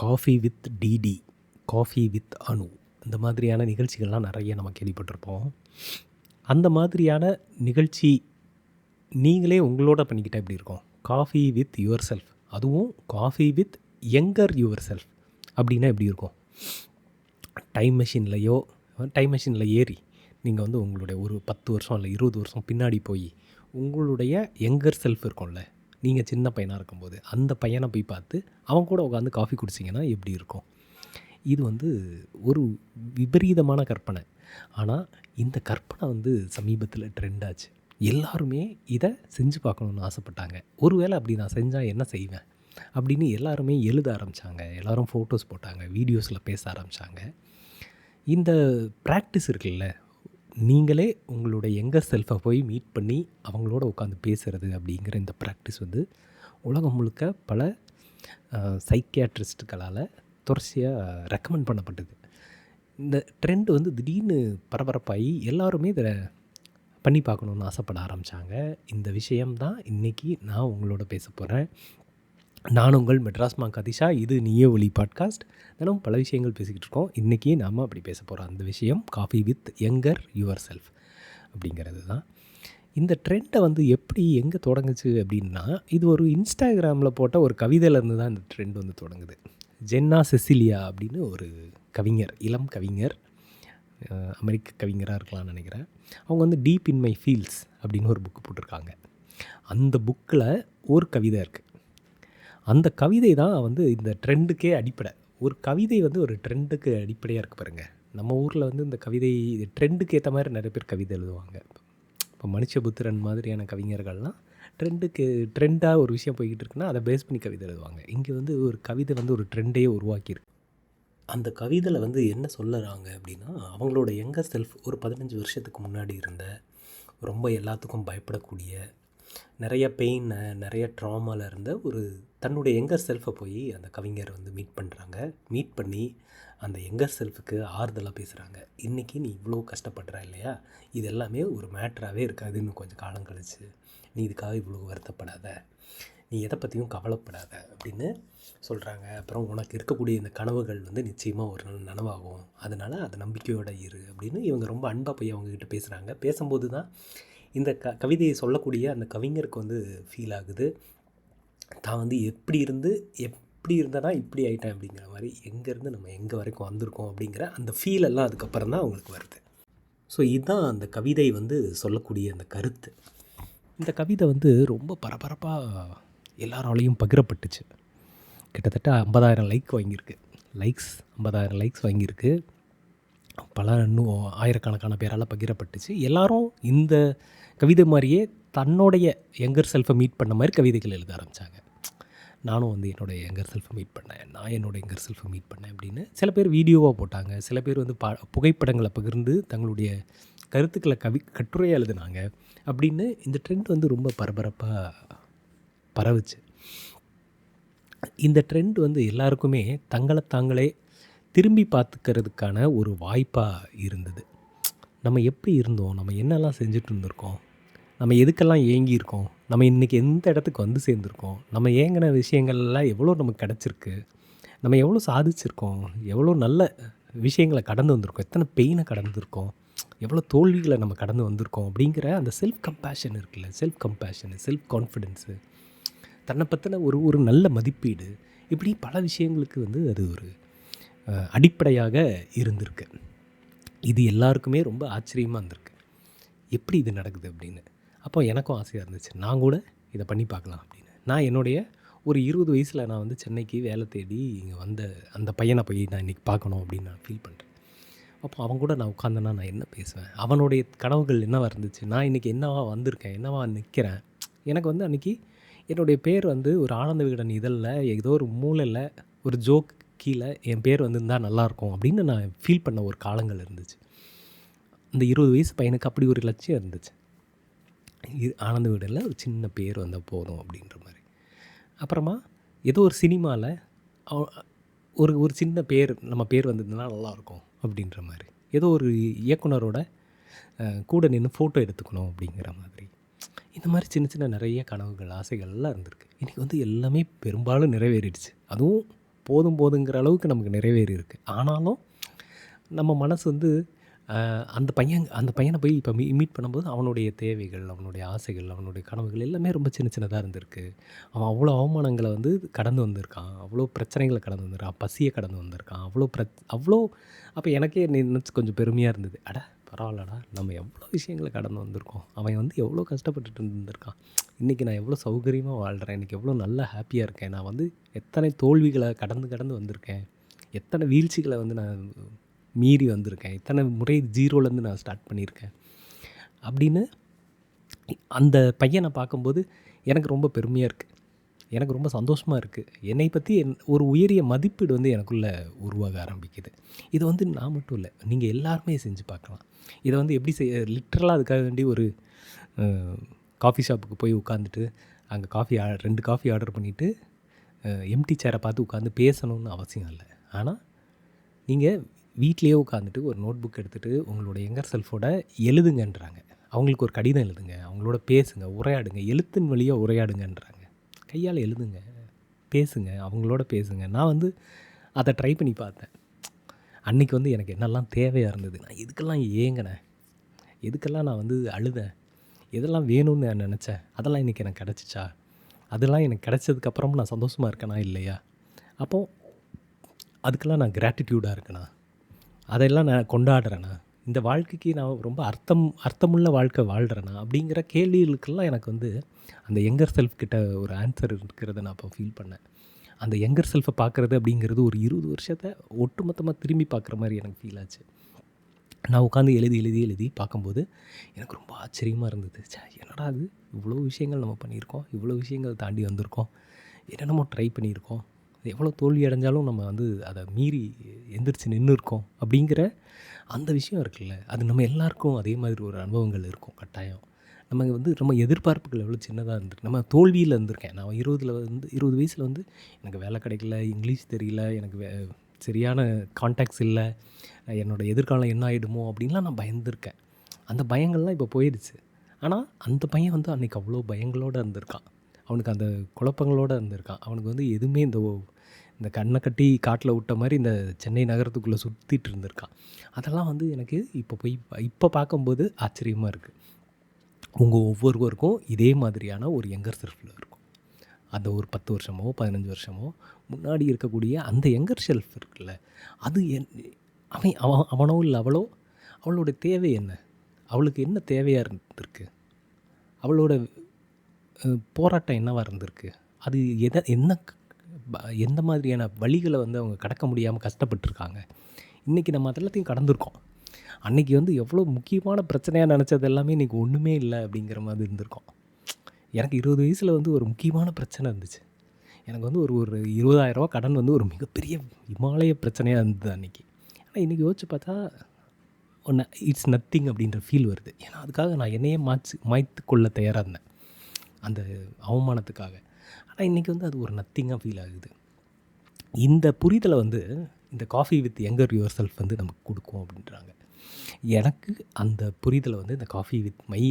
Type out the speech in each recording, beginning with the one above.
Coffee with DD, coffee with Anu இந்த மாதிரியான நிகழ்ச்சிகள்லாம் நிறைய நம்ம கேள்விப்பட்டிருப்போம். அந்த மாதிரியான நிகழ்ச்சி நீங்களே உங்களோட பண்ணிக்கிட்டால் எப்படி இருக்கும்? காஃபி வித் யுவர் செல்ஃப், அதுவும் coffee with younger your self அப்படின்னா எப்படி இருக்கும்? டைம் மெஷினில் ஏறி நீங்கள் வந்து உங்களுடைய ஒரு 10 வருஷம் இல்லை 20 வருஷம் பின்னாடி போய் உங்களுடைய யங்கர் செல்ஃப் இருக்கும்ல, நீங்கள் சின்ன பையனாக இருக்கும்போது அந்த பையனை போய் பார்த்து அவன் கூட உட்காந்து காஃபி குடிச்சிங்கன்னா எப்படி இருக்கும்? இது வந்து ஒரு விபரீதமான கற்பனை. ஆனால் இந்த கற்பனை வந்து சமீபத்தில் ட்ரெண்ட் ஆச்சு. எல்லாருமே இதை செஞ்சு பார்க்கணுன்னு ஆசைப்பட்டாங்க. ஒருவேளை அப்படி நான் செஞ்சால் என்ன செய்வேன் அப்படின்னு எல்லாருமே எழுத ஆரம்பித்தாங்க. எல்லோரும் ஃபோட்டோஸ் போட்டாங்க, வீடியோஸில் பேச ஆரம்பித்தாங்க. இந்த ப்ராக்டிஸ் இருக்குல்ல, நீங்களே உங்களுடைய யங்கர் செல்ஃபை போய் மீட் பண்ணி அவங்களோட உட்காந்து பேசுகிறது அப்படிங்கிற இந்த ப்ராக்டிஸ் வந்து உலகம் முழுக்க பல சைக்கியாட்ரிஸ்ட்டுகளால் தொடர்ச்சியாக ரெக்கமெண்ட் பண்ணப்பட்டது. இந்த ட்ரெண்ட் வந்து திடீர்னு பரபரப்பாகி எல்லாருமே இதை பண்ணி பார்க்கணுன்னு ஆசைப்பட ஆரம்பித்தாங்க. இந்த விஷயம்தான் இன்றைக்கி நான் உங்களோட பேச போகிறேன். நான் உங்கள் மெட்ராஸ் மா கதிஷா. இது நீயே ஒலி பாட்காஸ்ட். தினமும் பல விஷயங்கள் பேசிக்கிட்டு இருக்கோம். இன்றைக்கி நாம் அப்படி பேச போகிறோம். அந்த விஷயம் coffee with younger your self அப்படிங்கிறது தான். இந்த ட்ரெண்டை வந்து எப்படி எங்கே தொடங்குச்சு அப்படின்னா, இது ஒரு இன்ஸ்டாகிராமில் போட்ட ஒரு கவிதையிலேருந்து தான் இந்த ட்ரெண்ட் வந்து தொடங்குது. ஜென்னா செசிலியா அப்படின்னு ஒரு கவிஞர், இளம் கவிஞர், அமெரிக்க கவிஞராக இருக்கலாம்னு நினைக்கிறேன். அவங்க வந்து டீப் இன் மை ஃபீல்ஸ் அப்படின்னு ஒரு புக்கு போட்டிருக்காங்க. அந்த புக்கில் ஒரு கவிதை இருக்குது. அந்த கவிதை தான் வந்து இந்த ட்ரெண்டுக்கே அடிப்படை. ஒரு கவிதை வந்து ஒரு ட்ரெண்டுக்கு அடிப்படையாக இருக்குது பாருங்கள். நம்ம ஊரில் வந்து இந்த கவிதை ட்ரெண்டுக்கு ஏற்ற மாதிரி நிறைய பேர் கவிதை எழுதுவாங்க. இப்போ மனுஷபுத்திரன் மாதிரியான கவிஞர்கள்லாம் ட்ரெண்டாக ஒரு விஷயம் போய்கிட்டு இருக்குன்னா அதை பேஸ் பண்ணி கவிதை எழுதுவாங்க. இங்கே வந்து ஒரு கவிதை வந்து ஒரு ட்ரெண்டையே உருவாக்கியிருக்கு. அந்த கவிதையில் வந்து என்ன சொல்லுறாங்க அப்படின்னா, அவங்களோட யங்கர் செல்ஃப் ஒரு 15 வருஷத்துக்கு முன்னாடி இருந்த ரொம்ப எல்லாத்துக்கும் பயப்படக்கூடிய, நிறைய பெயினை நிறைய ட்ராமாவில் இருந்த ஒரு தன்னுடைய யங்கர் செல்ஃபை போய் அந்த கவிஞர் வந்து மீட் பண்ணுறாங்க. மீட் பண்ணி அந்த யங்கர் செல்ஃபுக்கு ஆறுதலாக பேசுகிறாங்க. இன்றைக்கி நீ இவ்வளோ கஷ்டப்படுற இல்லையா, இது எல்லாமே ஒரு மேட்ராகவே இருக்காது. இன்னும் கொஞ்சம் காலம் கழிச்சு நீ இதுக்காக இவ்வளோ வருத்தப்படாத, நீ எதை பற்றியும் கவலைப்படாத அப்படின்னு சொல்கிறாங்க. அப்புறம் உனக்கு இருக்கக்கூடிய இந்த கனவுகள் வந்து நிச்சயமாக ஒரு நாள் நனவாகும், அதனால் அதை நம்பிக்கையோடு இரு அப்படின்னு இவங்க ரொம்ப அன்பாக போய் அவங்கக்கிட்ட பேசுகிறாங்க. பேசும்போது தான் இந்த கவிதையை சொல்லக்கூடிய அந்த கவிஞருக்கு வந்து ஃபீல் ஆகுது, தான் வந்து எப்படி இருந்தனா இப்படி ஆகிட்டேன் அப்படிங்கிற மாதிரி, எங்கேருந்து நம்ம எங்கே வரைக்கும் வந்திருக்கோம் அப்படிங்கிற அந்த ஃபீல் எல்லாம் அதுக்கப்புறம் தான் அவங்களுக்கு வருது. ஸோ இதுதான் அந்த கவிதை வந்து சொல்லக்கூடிய அந்த கருத்து. இந்த கவிதை வந்து ரொம்ப பரபரப்பாக எல்லாராலையும் பகிரப்பட்டுச்சு. கிட்டத்தட்ட 50,000 லைக் வாங்கியிருக்கு. 50,000 லைக்ஸ் வாங்கியிருக்கு. பல இன்னும் ஆயிரக்கணக்கான பேரால் பகிரப்பட்டுச்சு. எல்லோரும் இந்த கவிதை மாதிரியே தன்னுடைய யங்கர் செல்ஃபை மீட் பண்ண மாதிரி கவிதைகள் எழுத ஆரம்பித்தாங்க. நானும் வந்து என்னோடய யங்கர் செல்ஃபை மீட் பண்ணேன், நான் என்னோடய யங்கர் செல்ஃபை மீட் பண்ணேன் அப்படின்னு சில பேர் வீடியோவாக போட்டாங்க. சில பேர் வந்து புகைப்படங்களை பகிர்ந்து தங்களுடைய கருத்துக்களை கட்டுரையாக எழுதுனாங்க. அப்படின்னு இந்த ட்ரெண்ட் வந்து ரொம்ப பரபரப்பாக பரவுச்சு. இந்த ட்ரெண்ட் வந்து எல்லாருக்குமே தங்களை தாங்களே திரும்பி பார்த்துக்கிறதுக்கான ஒரு வாய்ப்பாக இருந்தது. நம்ம எப்படி இருந்தோம், நம்ம என்னெல்லாம் செஞ்சுட்டு இருந்திருக்கோம், நம்ம எதுக்கெல்லாம் ஏங்கியிருக்கோம், நம்ம இன்றைக்கி எந்த இடத்துக்கு வந்து சேர்ந்துருக்கோம், நம்ம ஏங்கின விஷயங்கள்லாம் எவ்வளோ நமக்கு கிடச்சிருக்கு, நம்ம எவ்வளோ சாதிச்சிருக்கோம், எவ்வளோ நல்ல விஷயங்களை கடந்து வந்திருக்கோம், எத்தனை பெயினை கடந்துருக்கோம், எவ்வளோ தோல்விகளை நம்ம கடந்து வந்திருக்கோம் அப்படிங்கிற அந்த செல்ஃப் கம்பேஷன் இருக்குல்ல, செல்ஃப் கான்ஃபிடென்ஸு, தன்னை பற்றின ஒரு நல்ல மதிப்பீடு, இப்படி பல விஷயங்களுக்கு வந்து அது ஒரு அடிப்படையாக இருந்திருக்கு. இது எல்லாருக்குமே ரொம்ப ஆச்சரியமாக இருந்திருக்கு, எப்படி இது நடக்குது அப்படின்னு. அப்போ எனக்கும் ஆசையாக இருந்துச்சு, நான் கூட இதை பண்ணி பார்க்கலாம் அப்படின்னு. நான் என்னுடைய ஒரு 20 வயசில் நான் வந்து சென்னைக்கு வேலை தேடி இங்கே வந்த அந்த பையனை போய் நான் இன்றைக்கி பார்க்கணும் அப்படின்னு நான் ஃபீல் பண்ணுறேன். அப்போ அவன் கூட நான் உட்காந்தேன்னா நான் என்ன பேசுவேன், அவனுடைய கனவுகள் என்னவாக இருந்துச்சு, நான் இன்றைக்கி என்னவா வந்திருக்கேன், என்னவா நிற்கிறேன். எனக்கு வந்து அன்றைக்கி என்னுடைய பேர் வந்து ஒரு ஆனந்த விகடன் இதழில் ஏதோ ஒரு மூலையில் ஒரு ஜோக் கீழே என் பேர் வந்திருந்தால் நல்லாயிருக்கும் அப்படின்னு நான் ஃபீல் பண்ண ஒரு காலங்கள் இருந்துச்சு. அந்த 20 வயசு பையனுக்கு அப்படி ஒரு லட்சியம் இருந்துச்சு. ஆனந்த விகடனில் ஒரு சின்ன பேர் வந்தால் போதும் அப்படின்ற மாதிரி. அப்புறமா ஏதோ ஒரு சினிமாவில் ஒரு சின்ன பேர், நம்ம பேர் வந்ததுன்னா நல்லாயிருக்கும் அப்படின்ற மாதிரி. ஏதோ ஒரு இயக்குனரோட கூட நின்று ஃபோட்டோ எடுத்துக்கணும் அப்படிங்கிற மாதிரி. இந்த மாதிரி சின்ன சின்ன நிறைய கனவுகள், ஆசைகள்லாம் இருந்திருக்கு. இன்றைக்கி வந்து எல்லாமே பெரும்பாலும் நிறைவேறிடுச்சு. அதுவும் போதும் போதுங்கிற அளவுக்கு நமக்கு நிறைவேறி இருக்குது. ஆனாலும் நம்ம மனசு வந்து அந்த பையனை போய் இப்போ மீட் பண்ணும்போது அவனுடைய தேவைகள், அவனுடைய ஆசைகள், அவனுடைய கனவுகள் எல்லாமே ரொம்ப சின்ன சின்னதாக இருந்திருக்கு. அவன் அவ்வளோ அவமானங்களை வந்து கடந்து வந்திருக்கான், அவ்வளோ பிரச்சனைகளை கடந்து வந்திருக்கான், பசியை கடந்து வந்திருக்கான், அவ்வளோ. அப்போ எனக்கே நினச்சி கொஞ்சம் பெருமையாக இருந்தது. அட பரவாயில்லடா, நம்ம எவ்வளோ விஷயங்களை கடந்து வந்திருக்கோம், அவன் வந்து எவ்வளோ கஷ்டப்பட்டுட்டு இருந்திருக்கான், இன்றைக்கி நான் எவ்வளோ சௌகரியமாக வாழ்கிறேன், இன்றைக்கி எவ்வளோ நல்லா ஹாப்பியாக இருக்கேன், நான் வந்து எத்தனை தோல்விகளை கடந்து கடந்து வந்திருக்கேன், எத்தனை வீழ்ச்சிகளை வந்து நான் மீறி வந்திருக்கேன், இத்தனை முறை ஜீரோலேருந்து நான் ஸ்டார்ட் பண்ணியிருக்கேன் அப்படின்னு அந்த பையனை பார்க்கும்போது எனக்கு ரொம்ப பெருமையாக இருக்குது, எனக்கு ரொம்ப சந்தோஷமாக இருக்குது. என்னை பற்றி ஒரு உயரிய மதிப்பீடு வந்து எனக்குள்ளே உருவாக ஆரம்பிக்குது. இதை வந்து நான் மட்டும் இல்லை, நீங்கள் எல்லாருமே செஞ்சு பார்க்கலாம். இதை வந்து எப்படி லிட்ரலாக அதுக்காக வேண்டி ஒரு காஃபி ஷாப்புக்கு போய் உட்காந்துட்டு அங்கே 2 காஃபி ஆர்டர் பண்ணிவிட்டு எம்டி சேரை பார்த்து உட்காந்து பேசணும்னு அவசியம் இல்லை. ஆனால் நீங்கள் வீட்லேயே உட்காந்துட்டு ஒரு நோட் புக் எடுத்துகிட்டு உங்களோட யங்கர் செல்ஃபோட எழுதுங்கன்றாங்க. அவங்களுக்கு ஒரு கடிதம் எழுதுங்க, அவங்களோட பேசுங்க, உரையாடுங்க, எழுத்தின் வழியாக உரையாடுங்கன்றாங்க. கையால் எழுதுங்க, பேசுங்க, அவங்களோட பேசுங்க. நான் வந்து அதை ட்ரை பண்ணி பார்த்தேன். அன்றைக்கி வந்து எனக்கு என்னெல்லாம் தேவையாக இருந்தது, நான் எதுக்கெல்லாம் ஏங்கினேன், எதுக்கெல்லாம் நான் வந்து அழுதேன், எதெல்லாம் வேணும்னு நான் நினச்சேன், அதெல்லாம் இன்றைக்கி எனக்கு கிடச்சிச்சா, அதெல்லாம் எனக்கு கிடச்சதுக்கப்புறமும் நான் சந்தோஷமாக இருக்கேனா இல்லையா, அப்போது அதுக்கெல்லாம் நான் கிராட்டிடியூடாக இருக்கேனா, அதையெல்லாம் நான் கொண்டாடுறேனா, இந்த வாழ்க்கைக்கு நான் ரொம்ப அர்த்தமுள்ள வாழ்க்கை வாழ்கிறேனா அப்படிங்கிற கேள்விகளுக்கெல்லாம் எனக்கு வந்து அந்த யங்கர் செல்ஃப் கிட்ட ஒரு ஆன்சர் இருக்கிறத நான் இப்போ ஃபீல் பண்ணேன். அந்த யங்கர் செல்ஃபை பார்க்குறது அப்படிங்கிறது ஒரு 20 வருஷத்தை ஒட்டுமொத்தமாக திரும்பி பார்க்குற மாதிரி எனக்கு ஃபீல் ஆச்சு. நான் உட்காந்து எழுதி பார்க்கும்போது எனக்கு ரொம்ப ஆச்சரியமாக இருந்தது. என்னடா அது, இவ்வளோ விஷயங்கள் நம்ம பண்ணியிருக்கோம், இவ்வளோ விஷயங்கள் தாண்டி வந்திருக்கோம், என்னென்னமோ ட்ரை பண்ணியிருக்கோம், எவ்வளோ தோல்வி அடைஞ்சாலும் நம்ம வந்து அதை மீறி எந்திரிச்சு நின்று இருக்கோம் அப்படிங்கிற அந்த விஷயம் இருக்குல்ல, அது நம்ம எல்லாருக்கும் அதே மாதிரி ஒரு அனுபவங்கள் இருக்கும் கட்டாயம். நம்ம வந்து ரொம்ப எதிர்பார்ப்புகள் எவ்வளோ சின்னதாக இருந்திருக்கு. நம்ம தோல்வியில் இருந்திருக்கேன். நான் 20 வயசில் வந்து எனக்கு வேலை கிடைக்கல, இங்கிலீஷ் தெரியல, எனக்கு சரியான கான்டாக்ட்ஸ் இல்லை, என்னோடய எதிர்காலம் என்ன ஆகிடுமோ அப்படின்லாம் நான் பயந்துருக்கேன். அந்த பயங்கள்லாம் இப்போ போயிடுச்சு. ஆனால் அந்த பையன் வந்து அன்றைக்கி அவ்வளோ பயங்களோடு இருந்திருக்கான், அவனுக்கு அந்த குழப்பங்களோடு இருந்திருக்கான். அவனுக்கு வந்து எதுவுமே இந்த கண்ணை கட்டி காட்டில் விட்ட மாதிரி இந்த சென்னை நகரத்துக்குள்ளே சுற்றிட்டு இருந்திருக்கான். அதெல்லாம் வந்து எனக்கு இப்போ பார்க்கும்போது ஆச்சரியமாக இருக்குது. உங்கள் ஒவ்வொருவருக்கும் இதே மாதிரியான ஒரு யங்கர் செல்ஃபில் இருக்கும். அந்த ஒரு 10 வருஷமோ 15 வருஷமோ முன்னாடி இருக்கக்கூடிய அந்த யங்கர் செல்ஃப் இருக்குல்ல, அது அவனோ இல்லை அவளோ, அவளோட தேவை என்ன, அவளுக்கு என்ன தேவையாக இருந்திருக்கு, அவளோட போராட்டம் என்னவாக இருந்திருக்கு, அது எந்த மாதிரியான வழிகளை வந்து அவங்க கடக்க முடியாமல் கஷ்டப்பட்டுருக்காங்க. இன்றைக்கி நம்ம அதெல்லாத்தையும் கடந்திருக்கோம். அன்றைக்கி வந்து எவ்வளோ முக்கியமான பிரச்சனையாக நினச்சது எல்லாமே இன்றைக்கி ஒன்றுமே இல்லை அப்படிங்கிற மாதிரி இருந்திருக்கோம். எனக்கு 20 வயசில் வந்து ஒரு முக்கியமான பிரச்சனை இருந்துச்சு. எனக்கு வந்து ஒரு 20,000 கடன் வந்து ஒரு மிகப்பெரிய இமாலய பிரச்சனையாக இருந்தது அன்றைக்கி. ஆனால் இன்றைக்கி யோசிச்சு பார்த்தா இட்ஸ் நத்திங் அப்படின்ற ஃபீல் வருது. ஏன்னா அதுக்காக நான் என்னையே மாய்த்து கொள்ள தயாராக இருந்தேன் அந்த அவமானத்துக்காக. ஆனால் இன்றைக்கி வந்து அது ஒரு நத்திங்காக ஃபீல் ஆகுது. இந்த புரிதலை வந்து இந்த coffee with younger your self வந்து நமக்கு கொடுக்கும் அப்படின்றாங்க. எனக்கு அந்த புரிதலை வந்து இந்த coffee with my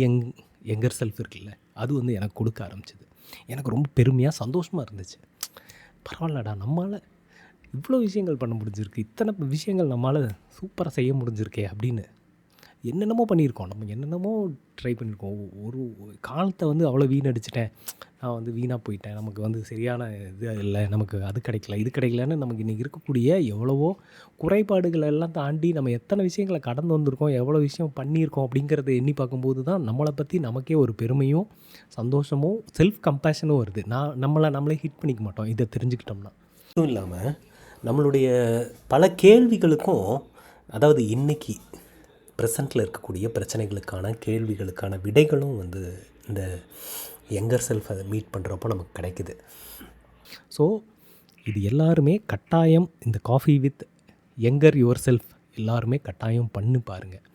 younger self இருக்குல்ல, அது வந்து எனக்கு கொடுக்க ஆரம்பிச்சிது. எனக்கு ரொம்ப பெருமையாக சந்தோஷமாக இருந்துச்சு. பரவாயில்லடா, நம்மளால் இவ்வளோ விஷயங்கள் பண்ண முடிஞ்சிருக்கு, இத்தனை விஷயங்கள் நம்மளால் சூப்பராக செய்ய முடிஞ்சிருக்கே அப்படின்னு. என்னென்னமோ பண்ணியிருக்கோம், நம்ம என்னென்னமோ ட்ரை பண்ணியிருக்கோம். ஒரு காலத்தை வந்து அவ்வளோ வீணடிச்சிட்டேன், நான் வந்து வீணாக போயிட்டேன், நமக்கு வந்து சரியான இது இல்லை, நமக்கு அது கிடைக்கல இது கிடைக்கலன்னு நமக்கு இன்றைக்கி இருக்கக்கூடிய எவ்வளவோ குறைபாடுகள் எல்லாம் தாண்டி நம்ம எத்தனை விஷயங்களை கடந்து வந்திருக்கோம், எவ்வளோ விஷயம் பண்ணியிருக்கோம் அப்படிங்கிறத எண்ணி பார்க்கும்போது தான் நம்மளை பற்றி நமக்கே ஒரு பெருமையும் சந்தோஷமும் செல்ஃப் கம்பேஷனும் வருது. நம்மளே ஹிட் பண்ணிக்க மாட்டோம் இதை தெரிஞ்சுக்கிட்டோம்னா. அதுவும் இல்லாமல் நம்மளுடைய பல கேள்விகளுக்கும், அதாவது இன்றைக்கி ப்ரெசண்ட்டில் இருக்கக்கூடிய பிரச்சனைகளுக்கான கேள்விகளுக்கான விடைகளும் வந்து இந்த யங்கர் செல்ஃபை மீட் பண்ணுறப்போ நமக்கு கிடைக்குது. ஸோ இது எல்லாருமே கட்டாயம் இந்த coffee with younger your self எல்லாருமே கட்டாயம் பண்ணி பாருங்கள்.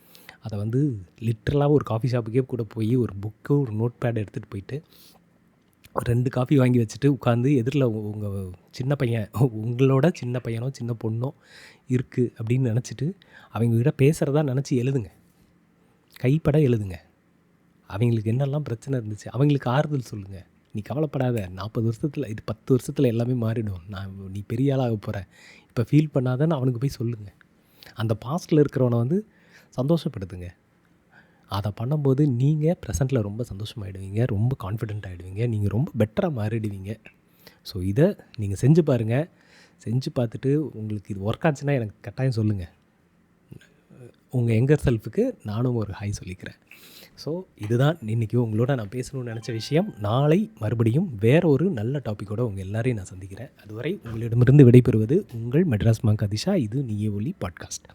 அதை வந்து லிட்ரலாக ஒரு காஃபி ஷாப்புக்கே கூட போய் ஒரு புக்கு ஒரு நோட் பேட் எடுத்துகிட்டு போயிட்டு 2 காஃபி வாங்கி வச்சுட்டு உட்காந்து எதிரில் உங்கள் சின்ன பையன், உங்களோட சின்ன பையனோ சின்ன பொண்ணோ இருக்குது அப்படின்னு நினச்சிட்டு அவங்ககிட்ட பேசுகிறதா நினச்சி எழுதுங்க, கைப்பட எழுதுங்க. அவங்களுக்கு என்னெல்லாம் பிரச்சனை இருந்துச்சு அவங்களுக்கு ஆறுதல் சொல்லுங்கள். நீ கவலைப்படாத, 40 வருஷத்தில் இது 10 வருஷத்தில் எல்லாமே மாறிடும். நீ பெரிய ஆளாக போகிற, இப்போ ஃபீல் பண்ணாதன்னு அவனுக்கு போய் சொல்லுங்கள். அந்த பாஸ்ட்டில் இருக்கிறவனை வந்து சந்தோஷப்படுத்துங்க. அதை பண்ணும்போது நீங்கள் ப்ரெசென்ட்டில் ரொம்ப சந்தோஷமாயிடுவீங்க, ரொம்ப கான்ஃபிடென்ட் ஆகிடுவீங்க, நீங்கள் ரொம்ப பெட்டராக மாறிடுவீங்க. ஸோ இதை நீங்கள் செஞ்சு பாருங்கள். செஞ்சு பார்த்துட்டு உங்களுக்கு இது ஒர்க் ஆச்சுன்னா எனக்கு கட்டாயம் சொல்லுங்கள். உங்கள் எங்கர் செல்ஃபுக்கு நானும் ஒரு ஹாய் சொல்லிக்கிறேன். ஸோ இதுதான் இன்றைக்கி உங்களோட நான் பேசணும்னு நினச்ச விஷயம். நாளை மறுபடியும் வேறு ஒரு நல்ல டாப்பிக்கோடு உங்கள் எல்லாரையும் நான் சந்திக்கிறேன். அதுவரை உங்களிடமிருந்து விடைபெறுவது உங்கள் மெட்ராஸ் மாங்க் அதிஷா. இது நீயே ஒலி பாட்காஸ்ட்.